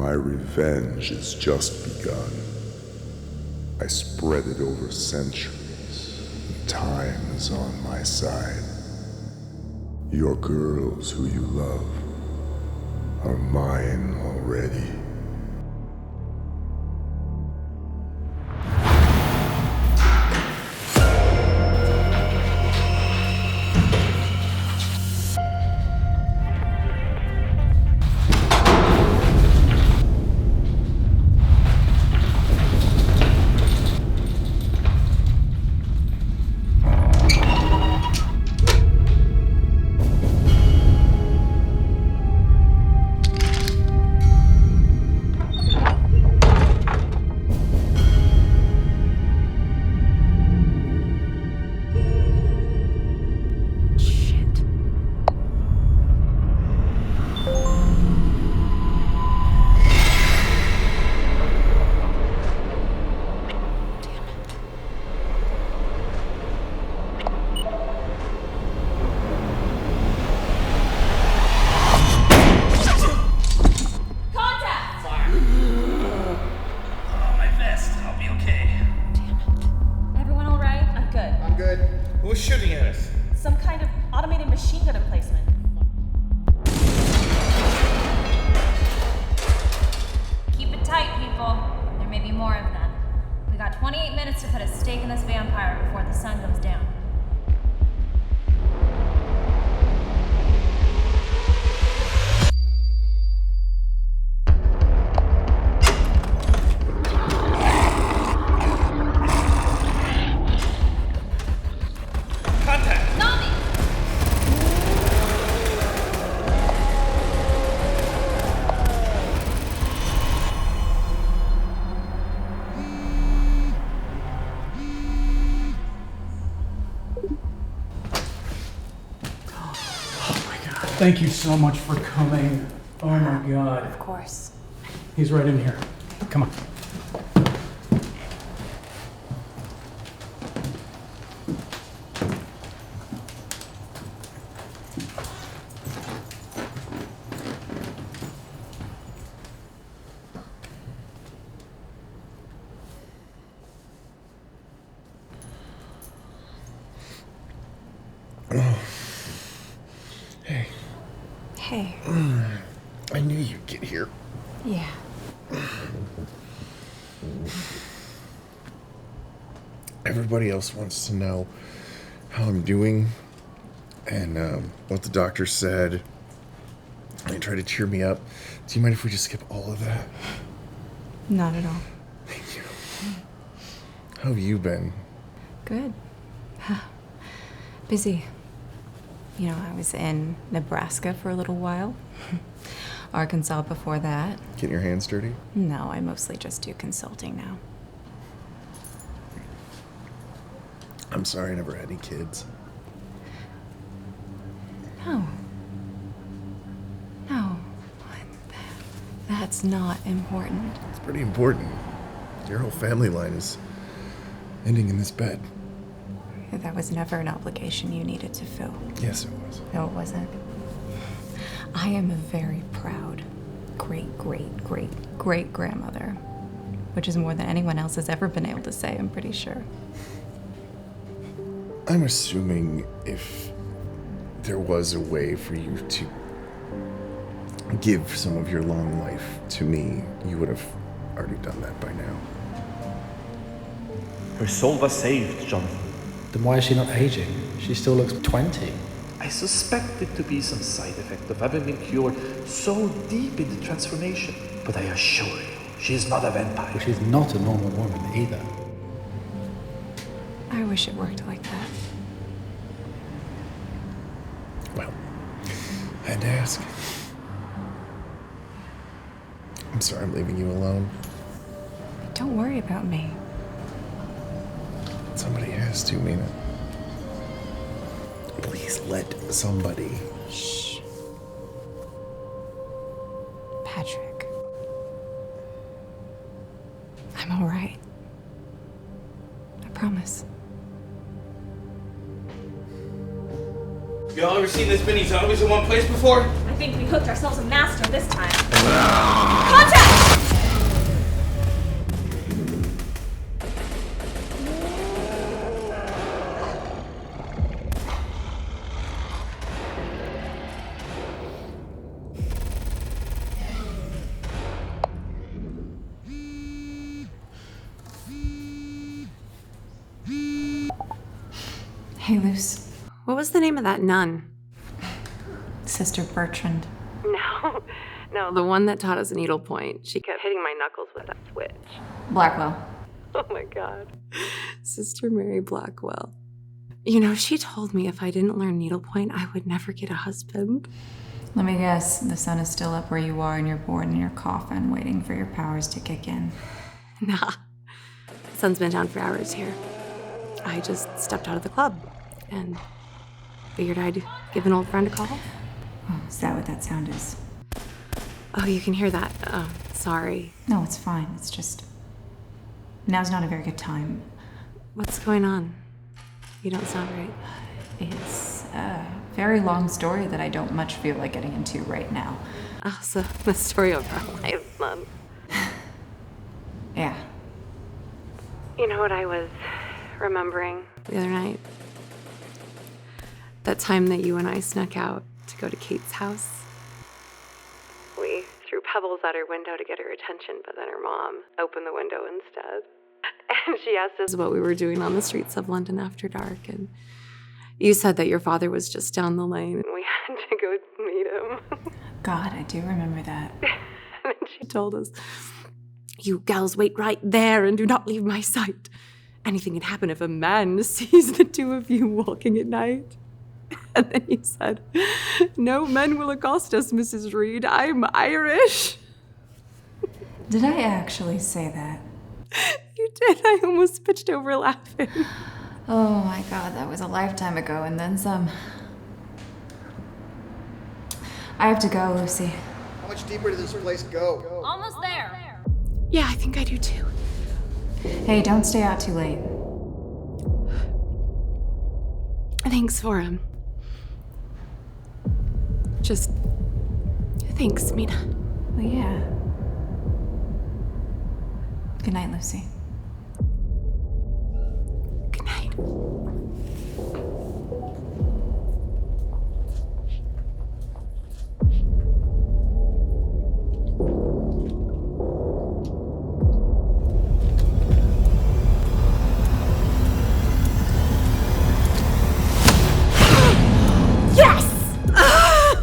My revenge is just begun. I spread it over centuries, and time is on my side. Your girls who you love are mine already. Thank you so much for coming. Oh my God. Of course. He's right in here. Come on. Hey. I knew you'd get here. Yeah. Everybody else wants to know how I'm doing and what the doctor said. They try to cheer me up. Do you mind if we just skip all of that? Not at all. Thank you. How have you been? Good. Busy. You know, I was in Nebraska for a little while. Arkansas before that. Getting your hands dirty? No, I mostly just do consulting now. I'm sorry I never had any kids. No. No. That's not important. It's pretty important. Your whole family line is ending in this bed. That was never an obligation you needed to fill. Yes, it was. No, it wasn't. I am a very proud great-great-great-great-grandmother, which is more than anyone else has ever been able to say, I'm pretty sure. I'm assuming if there was a way for you to give some of your long life to me, you would have already done that by now. Her soul was saved, Jonathan. Then why is she not aging? She still looks 20. I suspect it to be some side effect of having been cured so deep in the transformation. But I assure you, she is not a vampire. But she's not a normal woman either. I wish it worked like that. Well, I had to ask. I'm sorry I'm leaving you alone. Don't worry about me. Somebody has to, Mina. Please let somebody. Shh. Patrick. I'm all right. I promise. Y'all ever seen this many zombies in one place before? I think we hooked ourselves a master this time. Contact! Hey, Luce. What was the name of that nun? Sister Bertrand. No, the one that taught us needlepoint. She kept hitting my knuckles with that switch. Blackwell. Oh my God. Sister Mary Blackwell. You know, she told me if I didn't learn needlepoint, I would never get a husband. Let me guess, the sun is still up where you are and you're bored in your coffin waiting for your powers to kick in. Nah. The sun's been down for hours here. I just stepped out of the club and figured I'd give an old friend a call. Oh, is that what that sound is? Oh, you can hear that. Oh, sorry. No, it's fine. It's just... now's not a very good time. What's going on? You don't sound right. It's a very long story that I don't much feel like getting into right now. Oh, so the story of our lives, then. Yeah. You know what I was remembering the other night? That time that you and I snuck out to go to Kate's house. We threw pebbles at her window to get her attention, but then her mom opened the window instead. And she asked us what we were doing on the streets of London after dark, and you said that your father was just down the lane and we had to go meet him. God, I do remember that. And then she told us, "You gals wait right there and do not leave my sight. Anything can happen if a man sees the two of you walking at night." And then you said, "No men will accost us, Mrs. Reed. I'm Irish." Did I actually say that? You did. I almost pitched over laughing. Oh my God, that was a lifetime ago and then some. I have to go, Lucy. How much deeper does this place go? Almost there. Yeah, I think I do too. Hey, don't stay out too late. Thanks for him. Just thanks, Mina. Well, yeah. Good night, Lucy. Good night.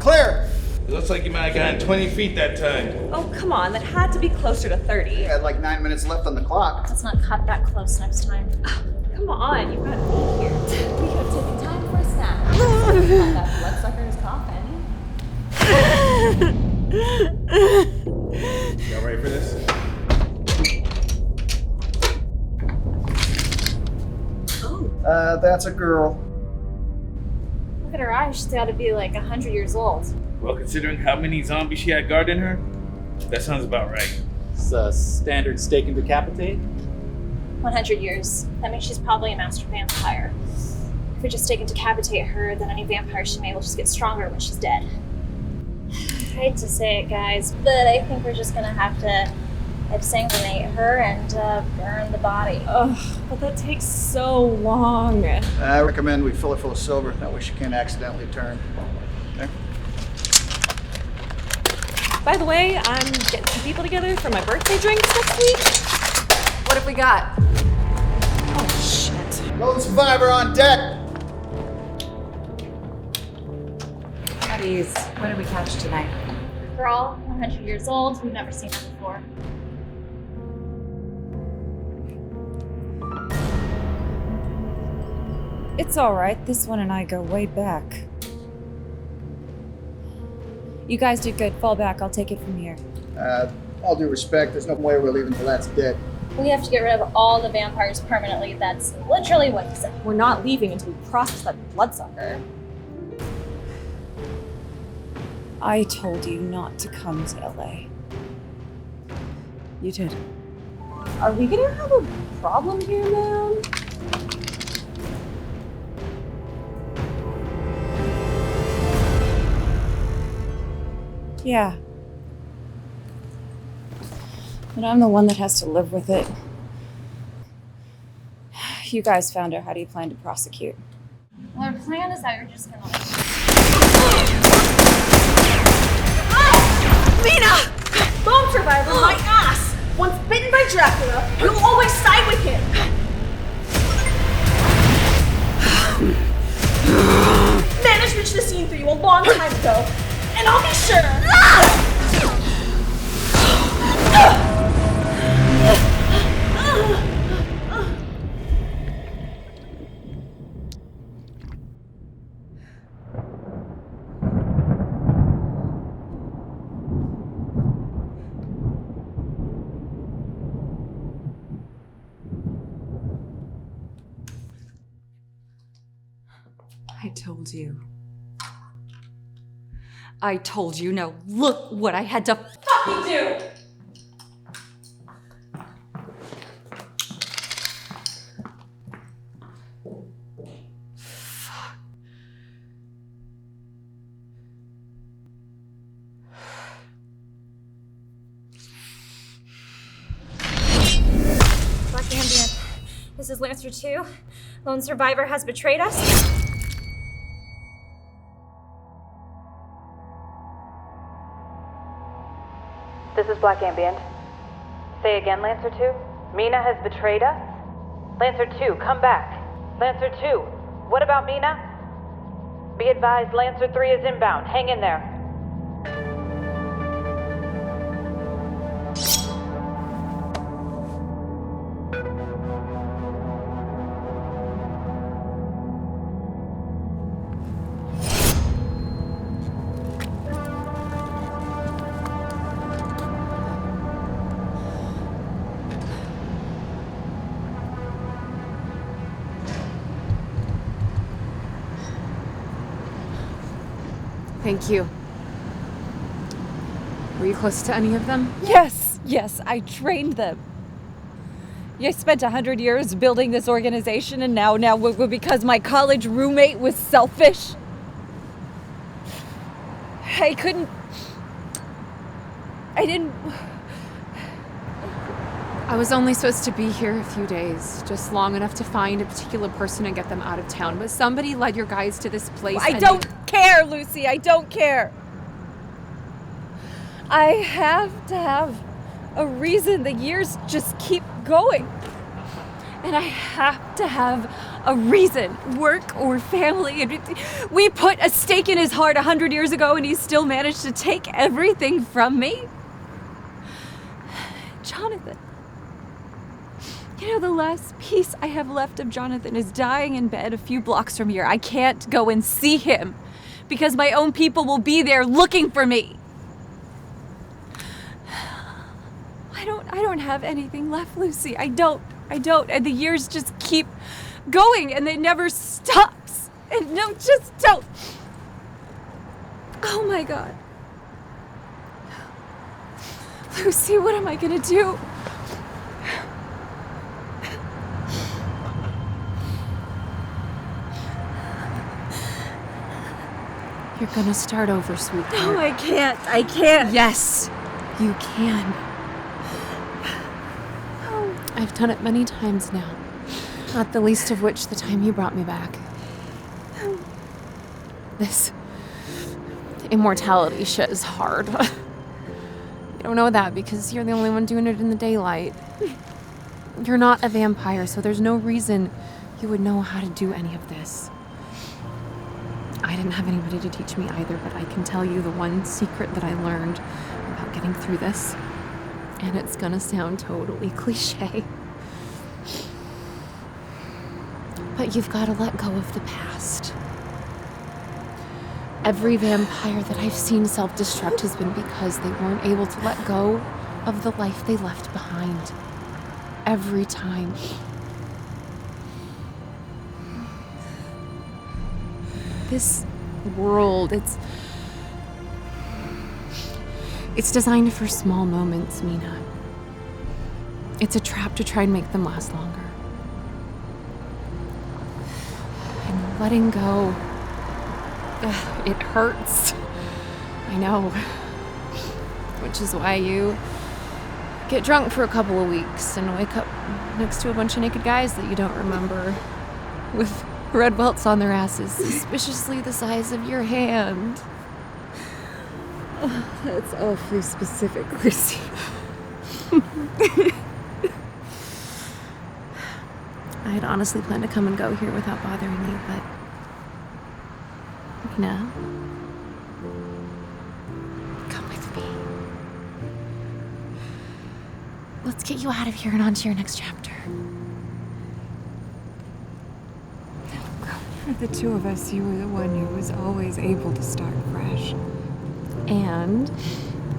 Claire! It looks like you might have gotten 20 feet that time. Oh, come on. That had to be closer to 30. You had like 9 minutes left on the clock. Let's not cut that close next time. Come on, you gotta be here. We could have taken time for a snack. Find that bloodsucker's coffin. Y'all ready for this? That's a girl. Look at her eyes. She's gotta be like 100 years old. Well, considering how many zombies she had guarding her, that sounds about right. It's a standard stake and decapitate. 100 years. That means she's probably a master vampire. If we just take and decapitate her, then any vampire she may will just get stronger when she's dead. I hate to say it, guys, but I think we're just gonna have to exsanguinate her and burn the body. Ugh, but that takes so long. I recommend we fill her full of silver. That way she can't accidentally turn. Okay? By the way, I'm getting some people together for my birthday drinks next week. What have we got? Oh, shit. Lone survivor on deck! Buddies, what did we catch tonight? Girl, 100 years old. We've never seen her before. It's all right. This one and I go way back. You guys did good. Fall back. I'll take it from here. All due respect, there's no way we're leaving till that's dead. We have to get rid of all the vampires permanently. That's literally what he said. We're not leaving until we process that bloodsucker. I told you not to come to LA. You did. Are we gonna have a problem here, man? Yeah. But I'm the one that has to live with it. You guys found her. How do you plan to prosecute? Well, our plan is that you're just gonna like... Mina! Bone survivor, my ass! Once bitten by Dracula, you'll always side with him! I told you. I told you. Now look what I had to fucking do! Black Ambient. This is Lancer 2. Lone survivor has betrayed us. This is Black Ambient. Say again, Lancer 2? Mina has betrayed us? Lancer 2, come back. Lancer 2, what about Mina? Be advised, Lancer 3 is inbound. Hang in there. Thank you. Were you close to any of them? Yes, I trained them. I spent 100 years building this organization, and now because my college roommate was selfish, I didn't. I was only supposed to be here a few days, just long enough to find a particular person and get them out of town. But somebody led your guys to this place. I don't care, Lucy. I don't care. I have to have a reason. The years just keep going. And I have to have a reason. Work or family. We put a stake in his heart 100 years ago, and he still managed to take everything from me. Jonathan. You know, the last piece I have left of Jonathan is dying in bed a few blocks from here. I can't go and see him because my own people will be there looking for me. I don't have anything left, Lucy. I don't. And the years just keep going and it never stops. And no, just don't. Oh my God. Lucy, what am I gonna do? You're gonna start over, sweetheart. No, I can't. Yes, you can. I've done it many times now. Not the least of which the time you brought me back. This immortality shit is hard. You don't know that because you're the only one doing it in the daylight. You're not a vampire, so there's no reason you would know how to do any of this. I didn't have anybody to teach me either, but I can tell you the one secret that I learned about getting through this. And it's gonna sound totally cliche. But you've gotta let go of the past. Every vampire that I've seen self-destruct has been because they weren't able to let go of the life they left behind. Every time. This world, it's designed for small moments, Mina. It's a trap to try and make them last longer. And letting go, it hurts. I know. Which is why you get drunk for a couple of weeks and wake up next to a bunch of naked guys that you don't remember with red welts on their asses, suspiciously the size of your hand. Oh, that's awfully specific, Lucy. I had honestly planned to come and go here without bothering you, but... Mina... Let's get you out of here and on to your next chapter. For the two of us, you were the one who was always able to start fresh. And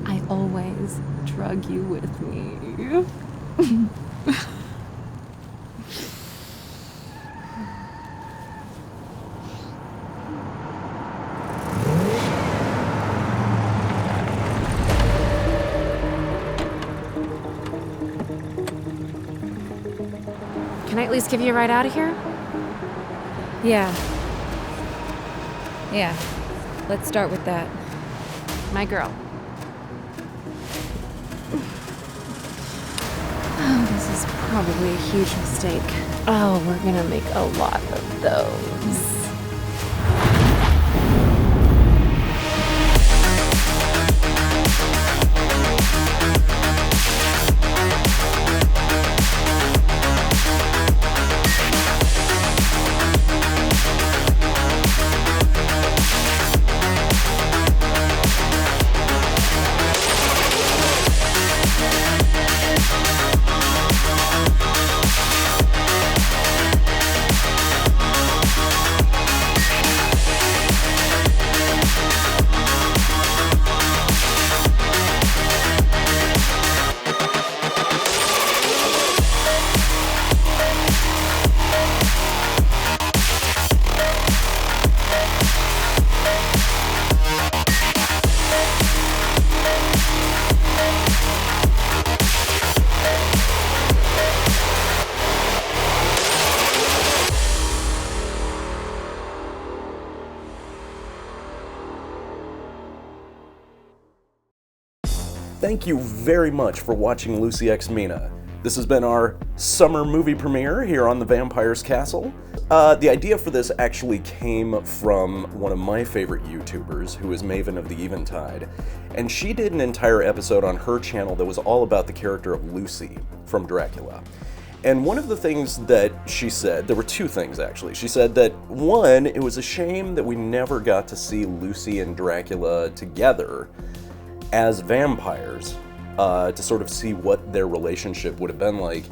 I always drug you with me. Can I at least give you a ride out of here? Yeah. Yeah. Let's start with that. My girl. Oh, this is probably a huge mistake. Oh, we're gonna make a lot of those. Thank you very much for watching LUCY X MINA. This has been our summer movie premiere here on the Vampire's Castle. The idea for this actually came from one of my favorite YouTubers, who is Maven of the Eventide, and she did an entire episode on her channel that was all about the character of Lucy from Dracula. And one of the things that she said, there were two things actually. She said that, one, it was a shame that we never got to see Lucy and Dracula together as vampires, to sort of see what their relationship would have been like.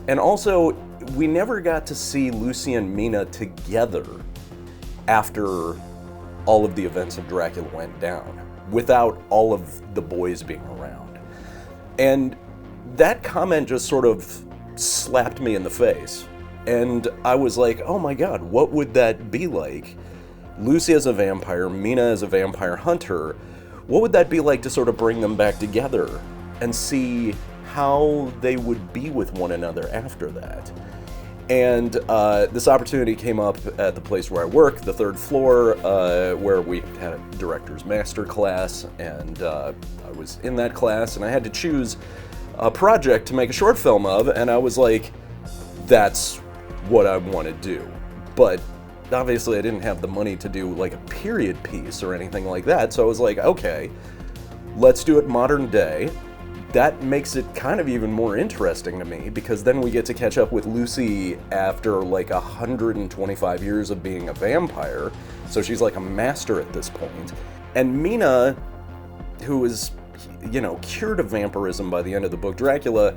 And also, we never got to see Lucy and Mina together after all of the events of Dracula went down, without all of the boys being around. And that comment just sort of slapped me in the face. And I was like, oh my god, what would that be like? Lucy as a vampire, Mina as a vampire hunter, what would that be like to sort of bring them back together and see how they would be with one another after that? And this opportunity came up at the place where I work, the third floor, where we had a director's master class, and I was in that class, and I had to choose a project to make a short film of, and I was like, that's what I want to do. But obviously I didn't have the money to do like a period piece or anything like that, so I was like, okay, let's do it modern day. That makes it kind of even more interesting to me, because then we get to catch up with Lucy after like 125 years of being a vampire, so she's like a master at this point. And Mina, who is, you know, cured of vampirism by the end of the book Dracula,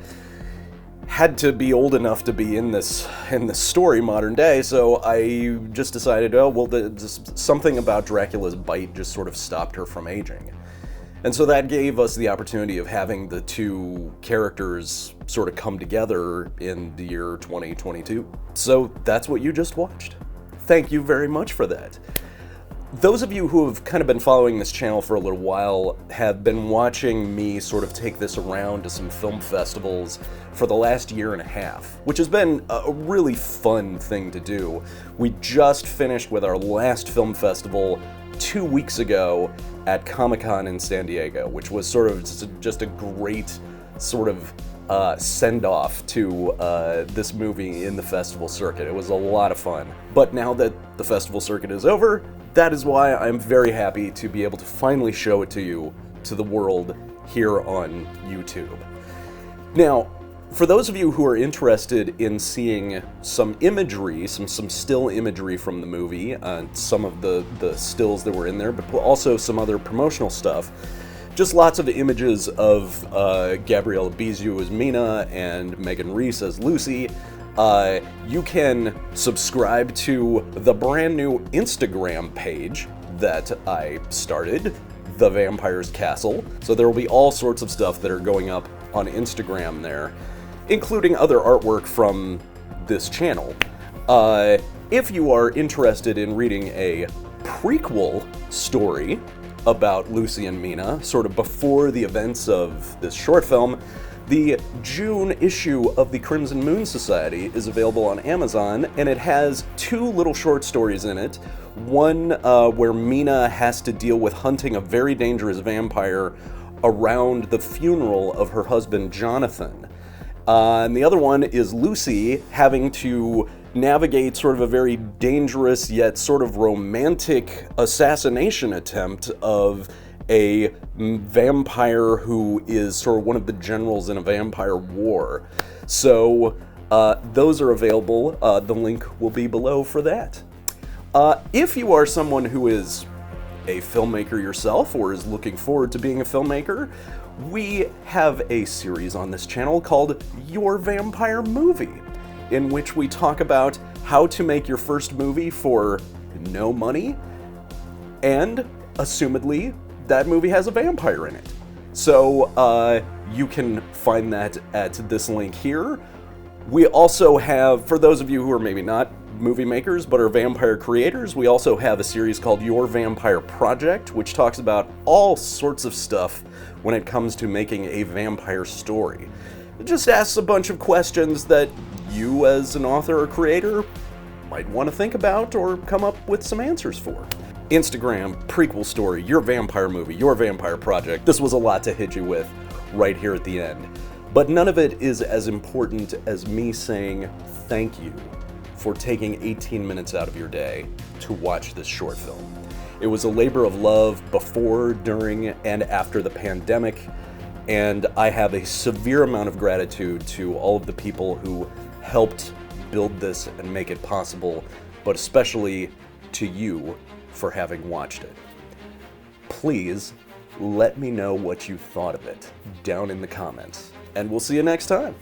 had to be old enough to be in this story modern day, so I just decided, oh, well, something about Dracula's bite just sort of stopped her from aging. And so that gave us the opportunity of having the two characters sort of come together in the year 2022. So that's what you just watched. Thank you very much for that. Those of you who have kind of been following this channel for a little while have been watching me sort of take this around to some film festivals for the last year and a half, which has been a really fun thing to do. We just finished with our last film festival 2 weeks ago at Comic-Con in San Diego, which was sort of just a great sort of send-off to this movie in the festival circuit. It was a lot of fun. But now that the festival circuit is over, that is why I'm very happy to be able to finally show it to you, to the world, here on YouTube. Now, for those of you who are interested in seeing some imagery, some still imagery from the movie, some of the stills that were in there, but also some other promotional stuff, just lots of images of Gabriella Biziou as Mina and Megan Rees as Lucy. You can subscribe to the brand new Instagram page that I started, The Vampire's Castle. So there will be all sorts of stuff that are going up on Instagram there, including other artwork from this channel. If you are interested in reading a prequel story about Lucy and Mina, sort of before the events of this short film, the June issue of the Crimson Moon Society is available on Amazon, and it has 2 little short stories in it. One where Mina has to deal with hunting a very dangerous vampire around the funeral of her husband Jonathan. And the other one is Lucy having to navigate sort of a very dangerous yet sort of romantic assassination attempt of a vampire who is sort of one of the generals in a vampire war. So those are available. The link will be below for that. If you are someone who is a filmmaker yourself or is looking forward to being a filmmaker, we have a series on this channel called Your Vampire Movie, in which we talk about how to make your first movie for no money, and assumedly that movie has a vampire in it. So you can find that at this link here. We also have, for those of you who are maybe not movie makers but are vampire creators, we also have a series called Your Vampire Project, which talks about all sorts of stuff when it comes to making a vampire story. It just asks a bunch of questions that you as an author or creator might want to think about or come up with some answers for. Instagram, Prequel Story, Your Vampire Movie, Your Vampire Project. This was a lot to hit you with right here at the end. But none of it is as important as me saying thank you for taking 18 minutes out of your day to watch this short film. It was a labor of love before, during, and after the pandemic, and I have a severe amount of gratitude to all of the people who helped build this and make it possible, but especially to you for having watched it. Please let me know what you thought of it down in the comments, and we'll see you next time.